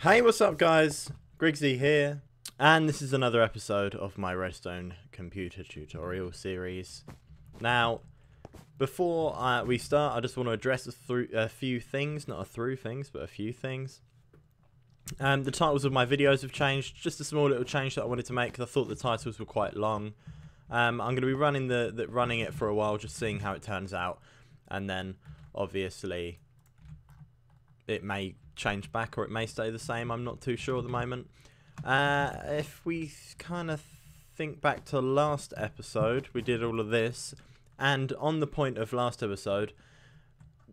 Hey, what's up guys? Griggzy here, and this is another episode of my Redstone computer tutorial series. Now, before we start, I just want to address a few things, not a through things, but a few things. The titles of my videos have changed, just a small little change that I wanted to make because I thought the titles were quite long. I'm going to be running running it for a while, just seeing how it turns out, and then obviously it may change back or it may stay the same. I'm not too sure at the moment. If we kind of think back to last episode, we did all of this, and on the point of last episode,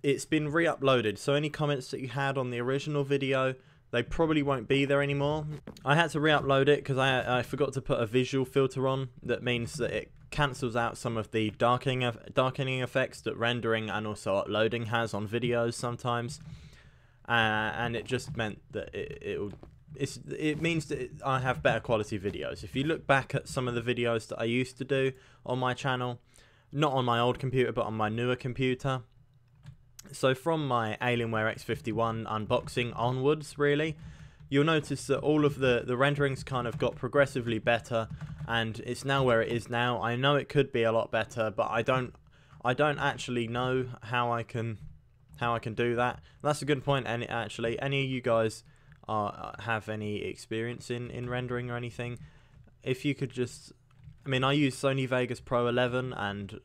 it's been re-uploaded, so any comments that you had on the original video, they probably won't be there anymore. I had to re-upload it because I forgot to put a visual filter on. That means that it cancels out some of the darkening effects that rendering and also uploading has on videos sometimes. And it just meant that it means that I have better quality videos. If you look back at some of the videos that I used to do on my channel, not on my old computer but on my newer computer, so from my Alienware X51 unboxing onwards, really, you'll notice that all of the renderings kind of got progressively better, and it's now where it is now. I know it could be a lot better, but I don't actually know how I can do that. That's a good point. And actually, any of you guys have any experience in rendering or anything, if you could just, I mean, I use Sony Vegas Pro 11, and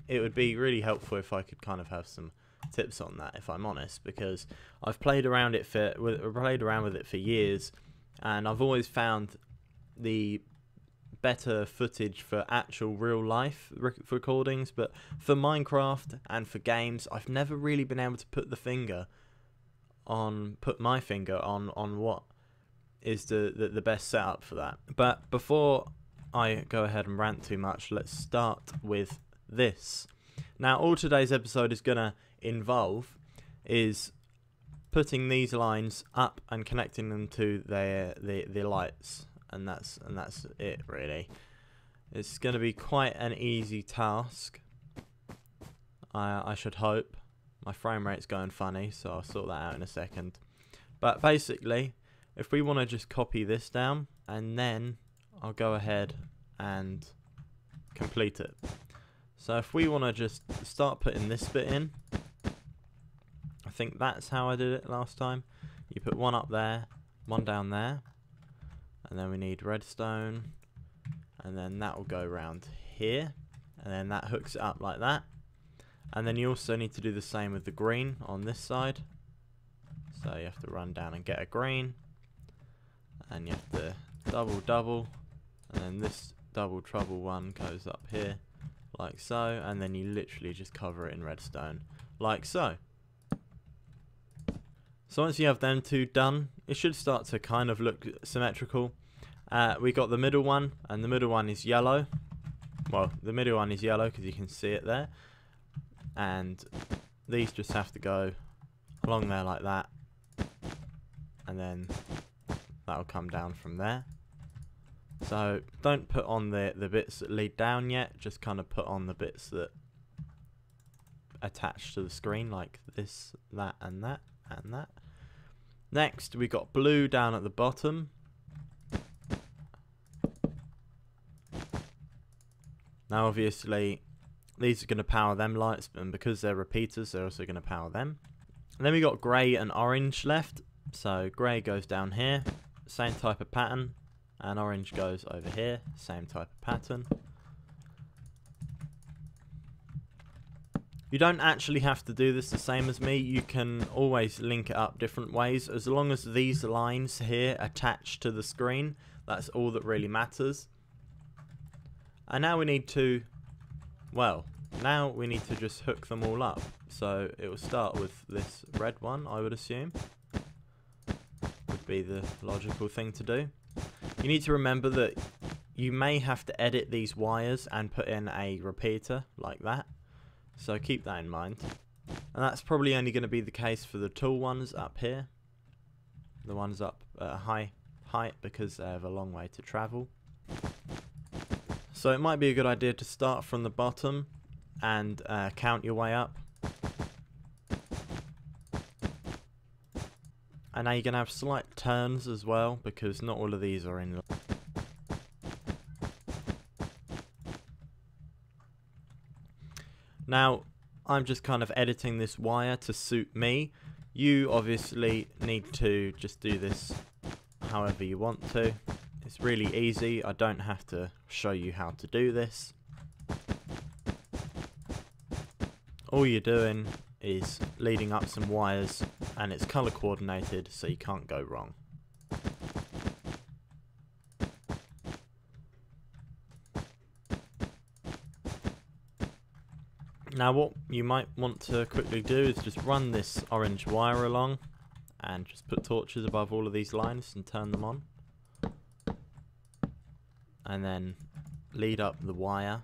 it would be really helpful if I could kind of have some tips on that, if I'm honest, because I've played around with it for years, and I've always found the better footage for actual real life recordings, but for Minecraft and for games, I've never really been able to put my finger on what is the best setup for that. But before I go ahead and rant too much, let's start with this. Now, all today's episode is gonna involve is putting these lines up and connecting them to the lights. And that's it, really. It's going to be quite an easy task, I should hope. My frame rate's going funny, so I'll sort that out in a second. But basically, if we want to just copy this down, and then I'll go ahead and complete it. So if we want to just start putting this bit in, I think that's how I did it last time. You put one up there, one down there. And then we need redstone, and then that will go around here, and then that hooks it up like that. And then you also need to do the same with the green on this side. So you have to run down and get a green, and you have to double, and then this double trouble one goes up here like so, and then you literally just cover it in redstone like so. So once you have them two done, it should start to kind of look symmetrical. We got the middle one, and the middle one is yellow. Well, the middle one is yellow because you can see it there. And these just have to go along there like that. And then that'll come down from there. So don't put on the bits that lead down yet, just kind of put on the bits that attach to the screen, like this, that, and that. And that. Next, we got blue down at the bottom. Now, obviously, these are going to power them lights, and because they're repeaters, they're also going to power them. And then we got grey and orange left. So grey goes down here, same type of pattern, and orange goes over here, same type of pattern. You don't actually have to do this the same as me. You can always link it up different ways. As long as these lines here attach to the screen, that's all that really matters. And now we need to, well, now we need to just hook them all up. So it will start with this red one, I would assume. Would be the logical thing to do. You need to remember that you may have to edit these wires and put in a repeater like that. So keep that in mind. And that's probably only going to be the case for the tall ones up here. The ones up at a high height because they have a long way to travel. So it might be a good idea to start from the bottom and count your way up. And now you're going to have slight turns as well, because not all of these are in. Now, I'm just kind of editing this wire to suit me. You obviously need to just do this however you want to. It's really easy. I don't have to show you how to do this. All you're doing is leading up some wires, and it's color coordinated so you can't go wrong. Now what you might want to quickly do is just run this orange wire along and just put torches above all of these lines and turn them on. And then lead up the wire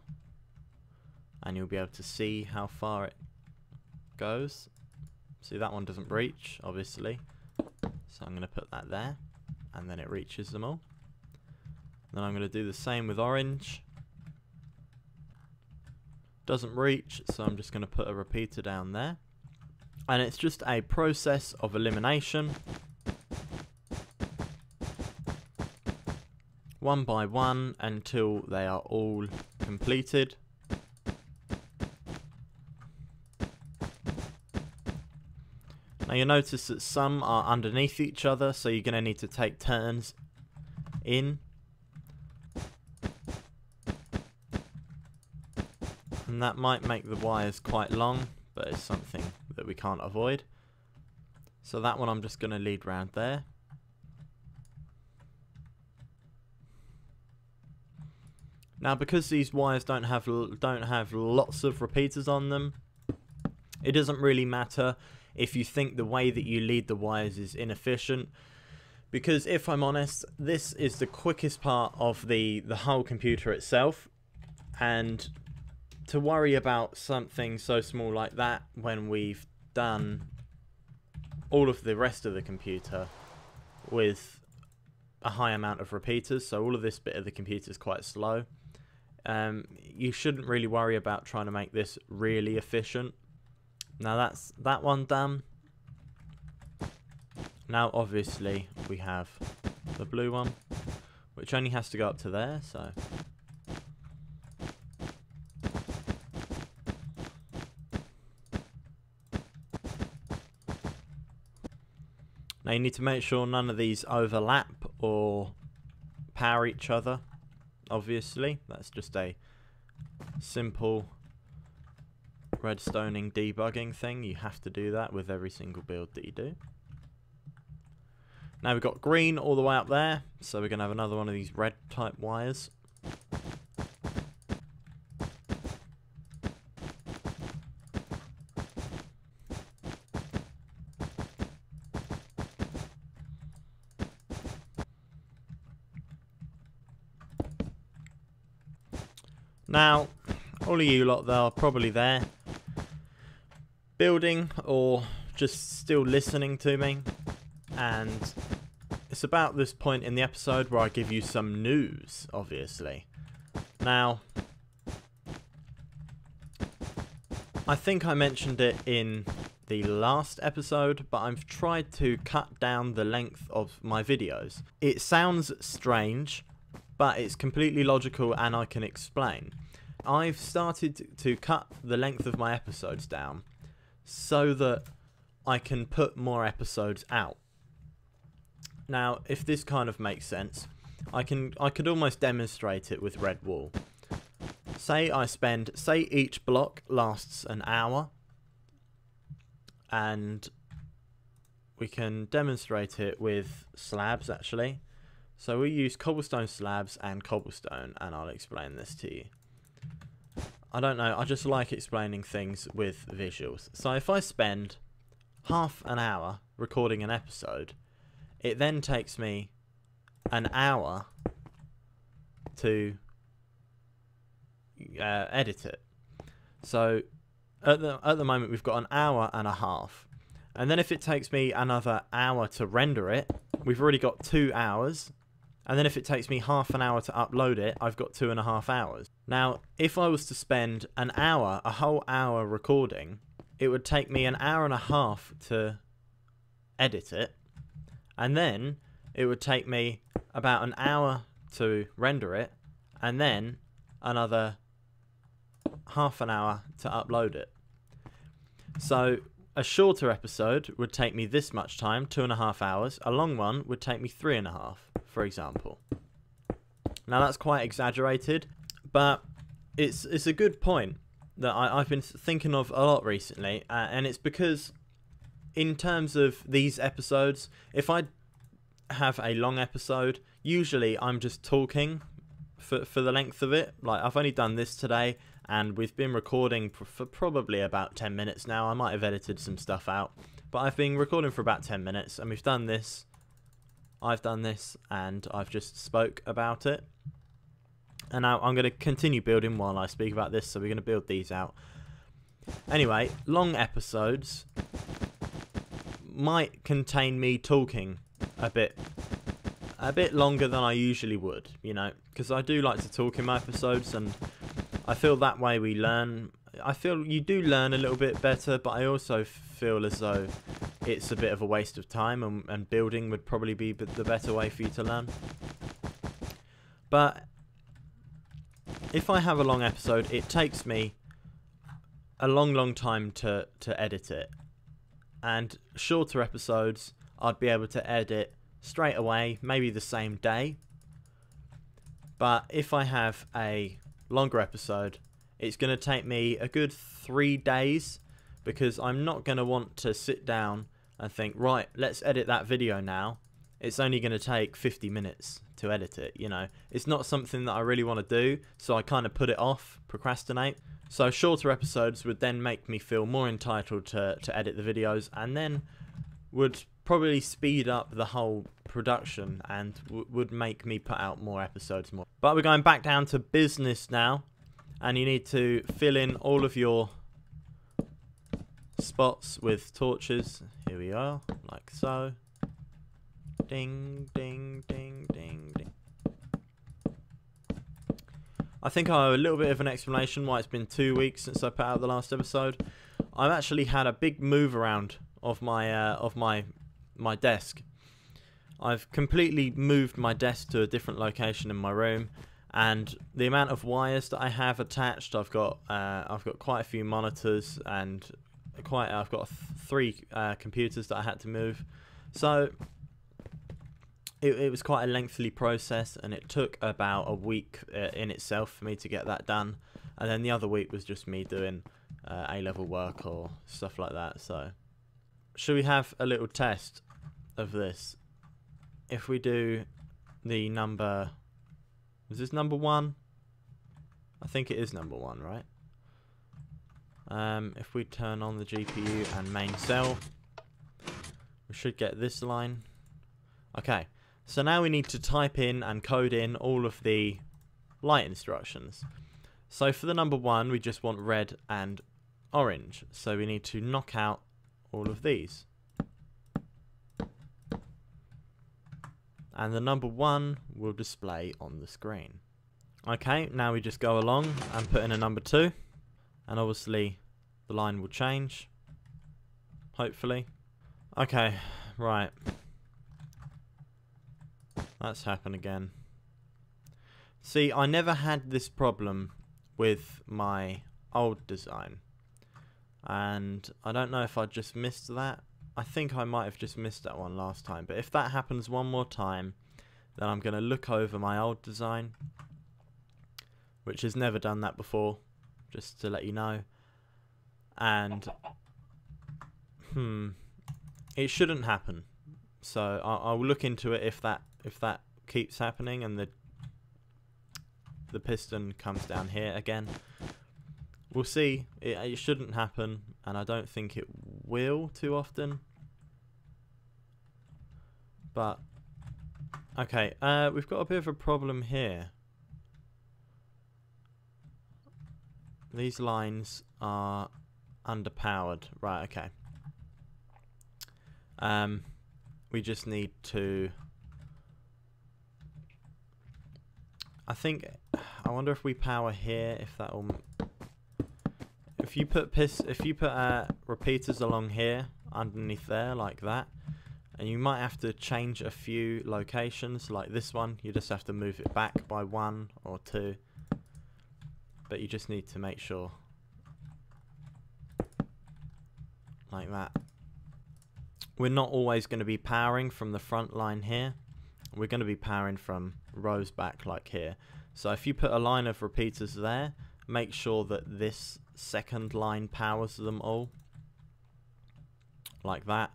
and you'll be able to see how far it goes. See, that one doesn't reach, obviously. So I'm going to put that there and then it reaches them all. Then I'm going to do the same with orange. Doesn't reach, so I'm just going to put a repeater down there. And it's just a process of elimination. One by one until they are all completed. Now you'll notice that some are underneath each other, so you're going to need to take turns in. And that might make the wires quite long, but it's something that we can't avoid. So that one I'm just going to lead round there. Now because these wires don't have lots of repeaters on them, it doesn't really matter if you think the way that you lead the wires is inefficient. Because if I'm honest, this is the quickest part of the whole computer itself. And to worry about something so small like that when we've done all of the rest of the computer with a high amount of repeaters, so all of this bit of the computer is quite slow, you shouldn't really worry about trying to make this really efficient. Now that's that one done. Now obviously we have the blue one, which only has to go up to there, so now you need to make sure none of these overlap or power each other. Obviously, that's just a simple redstoning debugging thing. You have to do that with every single build that you do. Now we've got green all the way up there, so we're going to have another one of these red type wires. Now, all of you lot that are probably there, building or just still listening to me, and it's about this point in the episode where I give you some news, obviously. Now, I think I mentioned it in the last episode, but I've tried to cut down the length of my videos. It sounds strange, but it's completely logical and I can explain. I've started to cut the length of my episodes down so that I can put more episodes out. Now, if this kind of makes sense, I could almost demonstrate it with red wool. Say each block lasts an hour, and we can demonstrate it with slabs actually. So we use cobblestone slabs and cobblestone, and I'll explain this to you. I don't know, I just like explaining things with visuals. So if I spend half an hour recording an episode, it then takes me an hour to edit it. So at the moment we've got an hour and a half, and then if it takes me another hour to render it, we've already got 2 hours. And then if it takes me half an hour to upload it, I've got 2.5 hours. Now, if I was to spend an hour, a whole hour recording, it would take me an hour and a half to edit it. and then it would take me about an hour to render it, and then another half an hour to upload it. So a shorter episode would take me this much time, 2.5 hours. A long one would take me 3.5, for example. Now that's quite exaggerated, but it's a good point that I've been thinking of a lot recently, and it's because in terms of these episodes, if I have a long episode, usually I'm just talking for the length of it. Like, I've only done this today, and we've been recording for probably about 10 minutes now. I might have edited some stuff out, but I've been recording for about 10 minutes, and we've done this. I've done this, and I've just spoke about it. And now I'm going to continue building while I speak about this, so we're going to build these out. Anyway, long episodes might contain me talking a bit longer than I usually would, you know, because I do like to talk in my episodes, and I feel that way we learn. I feel you do learn a little bit better, but I also feel as though it's a bit of a waste of time, and building would probably be the better way for you to learn. But if I have a long episode, it takes me a long time to edit it. And shorter episodes, I'd be able to edit straight away, maybe the same day. But if I have a longer episode, it's going to take me a good 3 days, because I'm not going to want to sit down and think, right, let's edit that video now. It's only going to take 50 minutes to edit it, you know. It's not something that I really want to do, so I kind of put it off, procrastinate. So shorter episodes would then make me feel more entitled to edit the videos, and then would probably speed up the whole production, and would make me put out more episodes more. But we're going back down to business now, and you need to fill in all of your spots with torches. Here we are, like so. Ding, ding, ding, ding, ding. I think I owe a little bit of an explanation why it's been 2 weeks since I put out the last episode. I've actually had a big move around of my desk. I've completely moved my desk to a different location in my room, and the amount of wires that I have attached, I've got quite a few monitors, and I've got 3 computers that I had to move. So it was quite a lengthy process, and it took about a week in itself for me to get that done, and then the other week was just me doing A-level work or stuff like that. So should we have a little test of this? If we do the number, is this number 1? I think it is number 1, right? If we turn on the GPU and main cell, we should get this line. Okay, so now we need to type in and code in all of the light instructions. So for the number 1, we just want red and orange. So we need to knock out all of these. And the number 1 will display on the screen. Okay, now we just go along and put in a number 2. And obviously the line will change. Hopefully. Okay, right. That's happened again. See, I never had this problem with my old design. And I don't know if I just missed that. I think I might have just missed that one last time. But if that happens one more time, then I'm going to look over my old design, which has never done that before, just to let you know. And it shouldn't happen. So I'll look into it if that keeps happening and the piston comes down here again. We'll see. It shouldn't happen, and I don't think it will too often. But okay, we've got a bit of a problem here. These lines are underpowered. Right, okay. We just need to, I wonder if we power here, if that'll, if you put repeaters along here underneath there like that, and you might have to change a few locations, like this one. You just have to move it back by 1 or 2, but you just need to make sure, like that. We're not always going to be powering from the front line here. We're going to be powering from rows back, like here. So if you put a line of repeaters there, make sure that this second line powers them all, like that.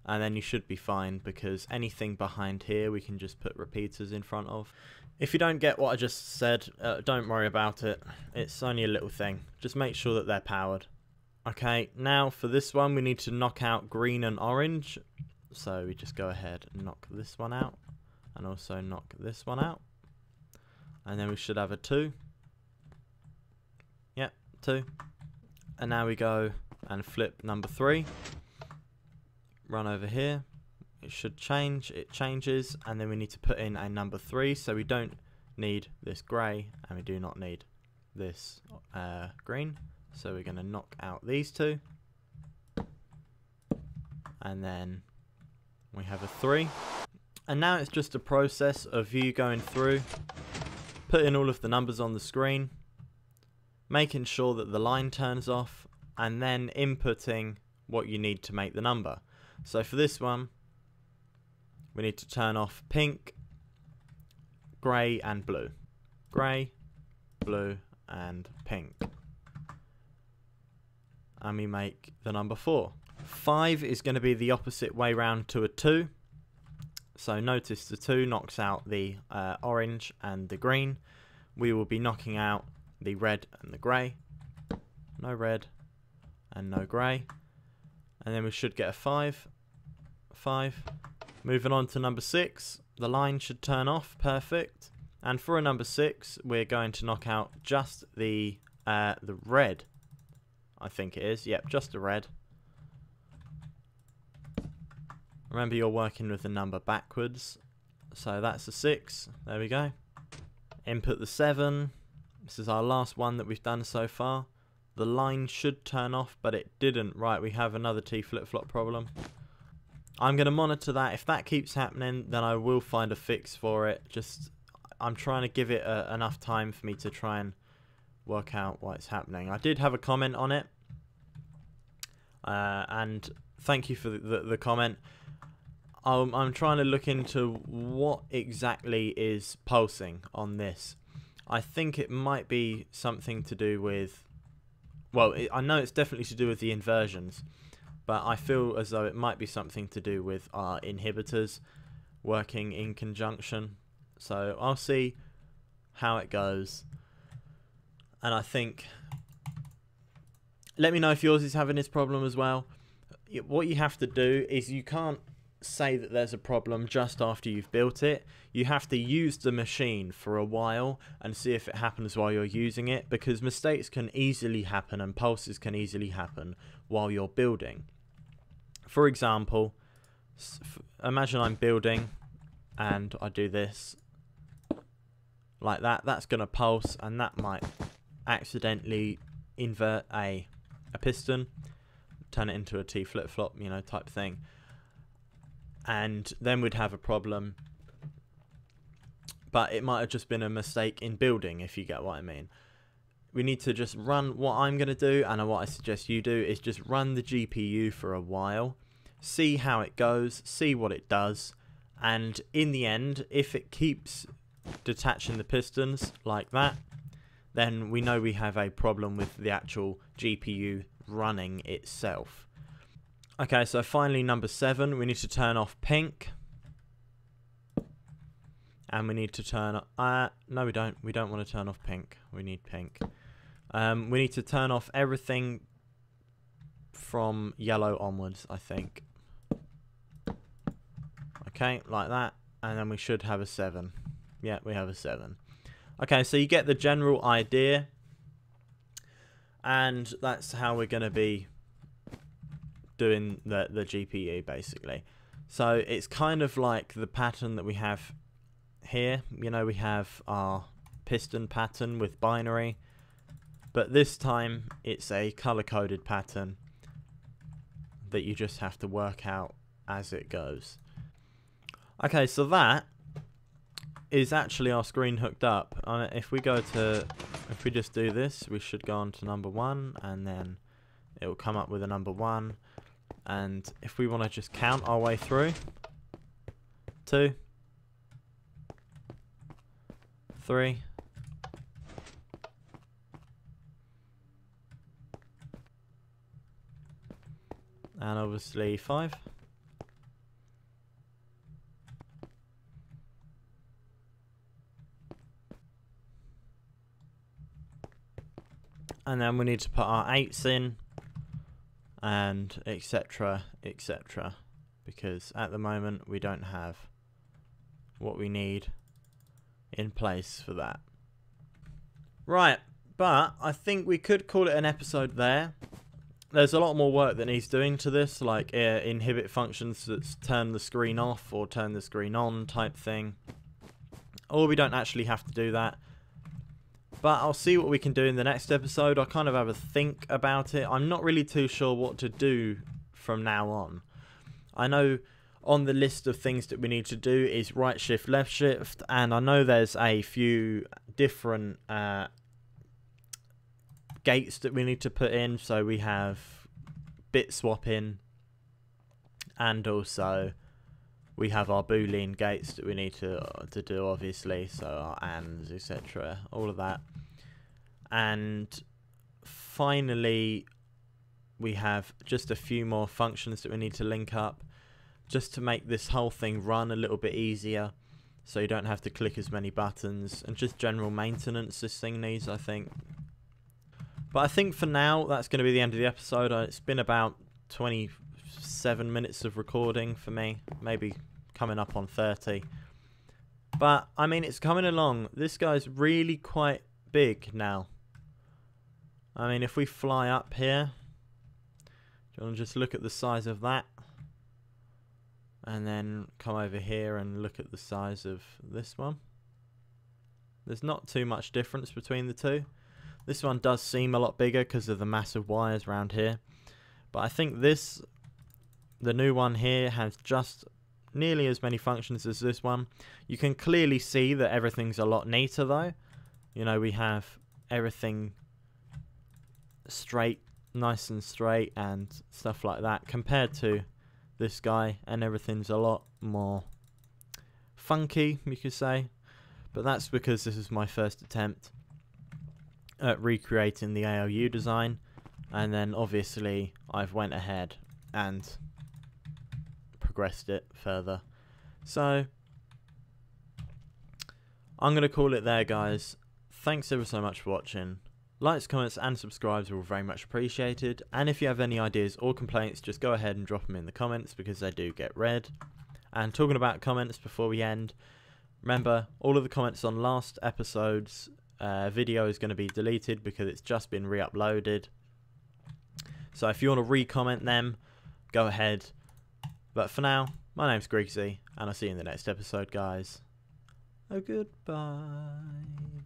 And then you should be fine, because anything behind here we can just put repeaters in front of. If you don't get what I just said, don't worry about it. It's only a little thing. Just make sure that they're powered. Okay, now for this one we need to knock out green and orange. So we just go ahead and knock this one out, and also knock this one out. And then we should have a 2. Yep, 2. And now we go and flip number 3. Run over here. It should change. It changes. And then we need to put in a number 3. So we don't need this grey, and we do not need this green. So we're going to knock out these 2. And then we have a 3. And now it's just a process of you going through, putting all of the numbers on the screen, making sure that the line turns off, and then inputting what you need to make the number. So for this one, we need to turn off pink, grey and blue. Grey, blue and pink. And we make the number 4. 5 is going to be the opposite way round to a 2. So notice the 2 knocks out the orange and the green. We will be knocking out the red and the grey. No red and no grey. And then we should get a 5. 5. Moving on to number 6. The line should turn off. Perfect. And for a number 6, we're going to knock out just the red. I think it is. Yep, just the red. Remember, you're working with the number backwards. So that's a 6. There we go. Input the 7. This is our last one that we've done so far. The line should turn off, but it didn't. Right, we have another T flip-flop problem. I'm going to monitor that. If that keeps happening, then I will find a fix for it. I'm trying to give it enough time for me to try and work out what's happening. I did have a comment on it. And thank you for the comment. I'm trying to look into what exactly is pulsing on this. I think it might be something to do with, well, I know it's definitely to do with the inversions, but I feel as though it might be something to do with our inhibitors working in conjunction. So I'll see how it goes. And I think, let me know if yours is having this problem as well. What you have to do is, you can't say that there's a problem just after you've built it. You have to use the machine for a while and see if it happens while you're using it, because mistakes can easily happen and pulses can easily happen while you're building. For example, imagine I'm building and I do this like that. That's going to pulse, and that might accidentally invert a piston, turn it into a T flip-flop, you know, type thing. And then we'd have a problem, but it might have just been a mistake in building, if you get what I mean. We need to just run, what I'm going to do, and what I suggest you do, is just run the GPU for a while, see how it goes, see what it does, and in the end, if it keeps detaching the pistons like that, then we know we have a problem with the actual GPU running itself. Okay, so finally number 7, we need to turn off pink. And we need to turn, no we don't want to turn off pink, we need pink. We need to turn off everything from yellow onwards, I think. Okay, like that, and then we should have a 7. Yeah, we have a 7. Okay, so you get the general idea, and that's how we're going to be doing the GPU basically. So it's kind of like the pattern that we have here. You know, we have our piston pattern with binary, but this time it's a color coded pattern that you just have to work out as it goes. Okay, so that is actually our screen hooked up. If we just do this, we should go on to number 1, and then it will come up with a number 1. And if we want to just count our way through, 2, 3, and obviously 5. And then we need to put our 8s in, and etc, etc, because at the moment we don't have what we need in place for that. Right, but I think we could call it an episode there. There's a lot more work that needs doing to this, like inhibit functions that turn the screen off or turn the screen on type thing. Or we don't actually have to do that. But I'll see what we can do in the next episode. I'll kind of have a think about it. I'm not really too sure what to do from now on. I know on the list of things that we need to do is right shift, left shift. And I know there's a few different gates that we need to put in. So we have bit swapping, and also we have our Boolean gates that we need to do, obviously, so our ands, etc, all of that. And finally, we have just a few more functions that we need to link up, just to make this whole thing run a little bit easier, so you don't have to click as many buttons, and just general maintenance this thing needs, I think. But I think for now, that's going to be the end of the episode. It's been about 27 minutes of recording for me, maybe coming up on 30. But I mean, it's coming along. This guy's really quite big now. I mean, if we fly up here, do you want to just look at the size of that, and then come over here and look at the size of this one? There's not too much difference between the two. This one does seem a lot bigger because of the massive wires around here, but I think the new one here has just nearly as many functions as this one. You can clearly see that everything's a lot neater though. You know, we have everything straight, nice and straight and stuff like that, compared to this guy, and everything's a lot more funky, you could say. But that's because this is my first attempt at recreating the ALU design, and then obviously I've went ahead and progressed it further. So I'm going to call it there, guys. Thanks ever so much for watching. Likes, comments and subscribes are all very much appreciated, and if you have any ideas or complaints, just go ahead and drop them in the comments, because they do get read. And talking about comments before we end, remember, all of the comments on last episode's video is going to be deleted because it's just been re-uploaded. So if you want to re-comment them, go ahead. But for now, my name's Griggzy, and I'll see you in the next episode, guys. Oh, goodbye.